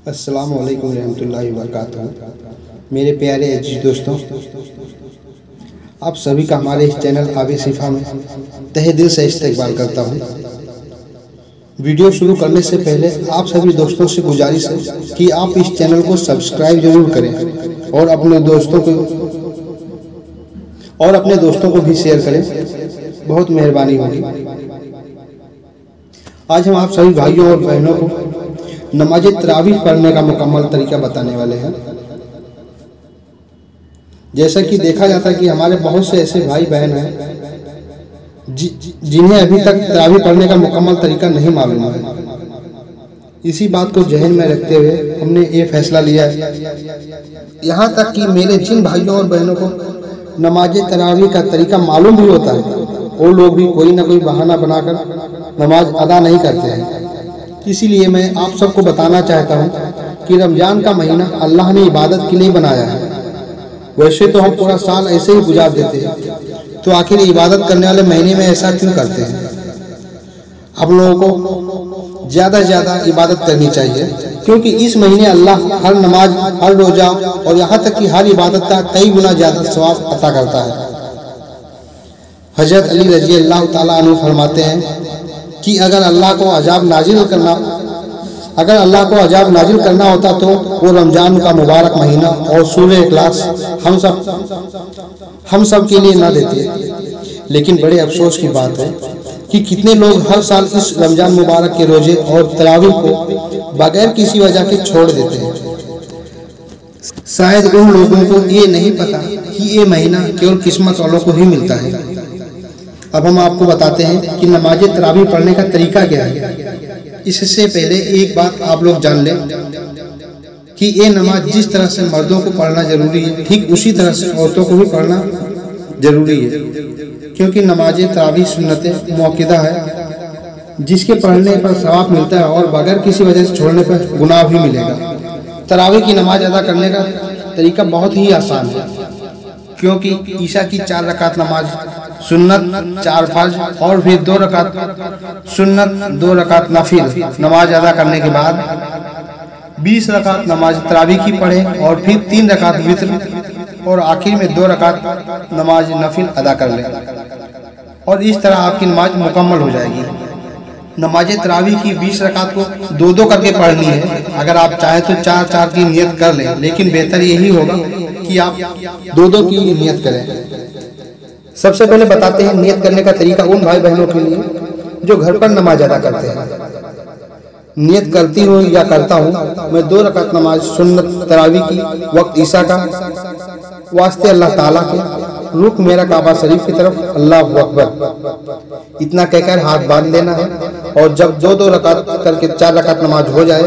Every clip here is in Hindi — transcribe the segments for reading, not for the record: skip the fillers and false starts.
अस्सलामु अलैकुम रहमतुल्लाहि व बरकातुहू। मेरे प्यारे अजीज दोस्तों, आप सभी का हमारे इस चैनल आबे शिफा में तहे दिल से इस्तकबाल करता हूँ। वीडियो शुरू करने से पहले आप सभी दोस्तों से गुजारिश है कि आप इस चैनल को सब्सक्राइब जरूर करें और अपने दोस्तों को भी शेयर करें, बहुत मेहरबानी होगी। आज हम आप सभी भाइयों और बहनों को नमाज तरावीह पढ़ने का मुकम्मल तरीका बताने वाले हैं। जैसा कि देखा जाता है कि हमारे बहुत से ऐसे भाई बहन हैं जिन्हें अभी तक तरावीह पढ़ने का मुकम्मल तरीका नहीं मालूम है। इसी बात को जहन में रखते हुए हमने ये फैसला लिया है, यहाँ तक कि मेरे जिन भाइयों और बहनों को नमाज तरावीह का तरीका मालूम भी होता है, वो लोग भी कोई ना कोई बहाना बनाकर नमाज अदा नहीं करते हैं। इसीलिए मैं आप सबको बताना चाहता हूँ कि रमज़ान का महीना अल्लाह ने इबादत के लिए बनाया है। वैसे तो हम पूरा साल ऐसे ही गुजार देते हैं, तो आखिर इबादत करने वाले महीने में ऐसा क्यों करते हैं? आप लोगों को ज़्यादा से ज़्यादा इबादत करनी चाहिए, क्योंकि इस महीने अल्लाह हर नमाज, हर रोज़ा और यहाँ तक कि हर इबादत का कई गुना ज़्यादा सवाब अता करता है। हज़रत अली रज़ी अल्लाह ताला अन्हु फरमाते हैं कि अगर अल्लाह को अजाब नाजिल करना होता तो वो रमज़ान का मुबारक महीना और सूरह इखलास हम सब के लिए ना देते। लेकिन बड़े अफसोस की बात है कि कितने लोग हर साल इस रमज़ान मुबारक के रोजे और तरावीह को बगैर किसी वजह के छोड़ देते हैं। शायद उन लोगों को ये नहीं पता कि ये महीना केवल किस्मत वालों को ही मिलता है। अब हम आपको बताते हैं कि नमाज तरावीह पढ़ने का तरीका क्या है। इससे पहले एक बात आप लोग जान लें कि ये नमाज जिस तरह से मर्दों को पढ़ना जरूरी है, ठीक उसी तरह से औरतों को भी पढ़ना जरूरी है, क्योंकि नमाज तरावीह सुन्नत मुअक्कदा है, जिसके पढ़ने पर सवाब मिलता है और बगैर किसी वजह से छोड़ने पर गुनाह भी मिलेगा। तरावीह की नमाज अदा करने का तरीका बहुत ही आसान है, क्योंकि ईशा की 4 रकात नमाज सुन्नत, 4 फर्ज और फिर 2 रकात सुन्नत, 2 रकात नफिल नमाज अदा करने के बाद 20 रकात नमाज तरावीह की पढ़े और फिर 3 रकात वित्र और आखिर में 2 रकात नमाज नफिल अदा कर लें, और इस तरह आपकी नमाज मुकम्मल हो जाएगी। नमाज तरावीह की 20 रकात को 2-2 करके पढ़नी है। अगर आप चाहें तो 4-4 की नियत कर लें, लेकिन बेहतर यही होगा कि आप 2-2 की नियत करें। सबसे पहले बताते हैं नियत करने का तरीका उन भाई बहनों के लिए जो घर पर नमाज अदा करते हैं। नियत करती हूँ या करता हूँ मैं 2 रकात नमाज सुन्नत तरावीह की वक्त ईशा का वास्ते अल्लाह ताला के, रुख मेरा काबा शरीफ की तरफ, अल्लाहु अकबर इतना कहकर हाथ बांध लेना है। और जब 2-2 रकात करके 4 रकात नमाज हो जाए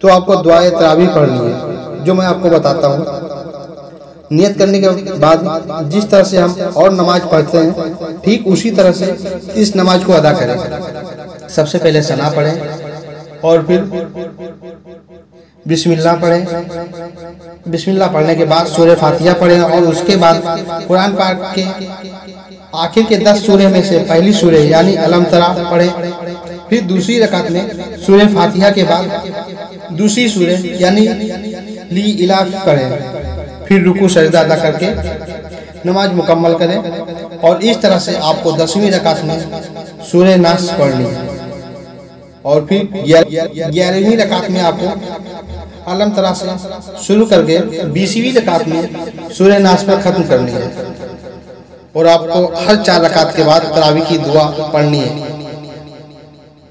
तो आपको दुआए तरावीह पढ़नी है, जो मैं आपको बताता हूँ। नियत करने के बाद जिस तरह से हम और नमाज पढ़ते हैं, ठीक उसी तरह से इस नमाज को अदा करें। सबसे पहले सना पढ़ें और फिर बिस्मिल्लाह पढ़ें। बिस्मिल्लाह पढ़ने के बाद सूरह फातिहा पढ़ें और उसके बाद कुरान पाक के आखिर के 10 सूरह में से पहली सूरह यानी अलम तरा पढ़ें। फिर दूसरी रकात में सूरह फातिहा के बाद दूसरी सूरह यानी ली इलाफ पढ़ें। फिर रुकू सजदा अदा करके नमाज मुकम्मल करें, और इस तरह से आपको 10वीं रकात में सूरह नास पढ़नी है, और फिर 11वीं रकात में आपको अलम तरा से शुरू करके 20वीं रकात में सूरह नास पर खत्म करनी है, और आपको हर 4 रकात के बाद तरावीह की दुआ पढ़नी है।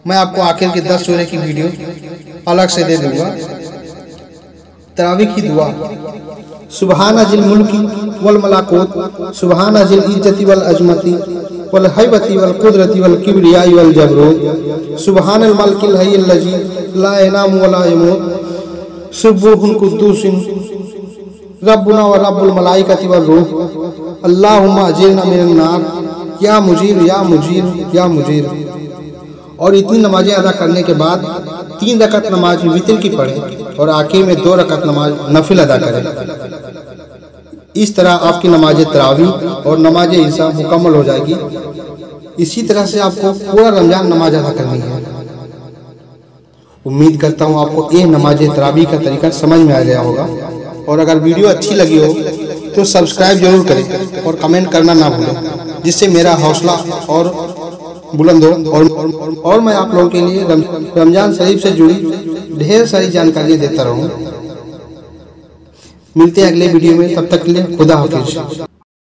मैं आपको आखिर के 10 सूरह की वीडियो अलग से दे दूंगा। तरावीह की दुआ: सुबहान जिल मुल्की वल मलाकुत, सुबहान जिल इज्जति वल अजमती वल हैबती वल कुदरती वल किब्रियाई वल जबरूत, सुबहान अल मलिकिल हय्यिल लज़ी ला यनामु व ला यमूत, सुब्बुहुन कुद्दूसिन रब्बुना व रब्बुल मलाइकति वर रूह, अल्लाहुम्मा अजिरना मिनन नार या मुजीर या मुजीर या मुजीर। और इतनी नमाजें अदा करने के बाद 3 रकात नमाज वितर की पढ़ें और आखिर में 2 रकात नमाज नफिल अदा करें। इस तरह आपकी नमाज तरावीह और नमाज ईशा मुकम्मल हो जाएगी। इसी तरह से आपको पूरा रमजान नमाज अदा करनी है। उम्मीद करता हूँ आपको ये नमाज तरावी का तरीका समझ में आ गया होगा। और अगर वीडियो अच्छी लगी हो तो सब्सक्राइब जरूर करें और कमेंट करना ना भूलें, जिससे मेरा हौसला और बुलंद हो और मैं आप लोगों के लिए रमजान शरीफ से जुड़ी ढेर सारी जानकारियाँ देता रहूँ। मिलते हैं अगले वीडियो में, तब तक के लिए खुदा हाफिज।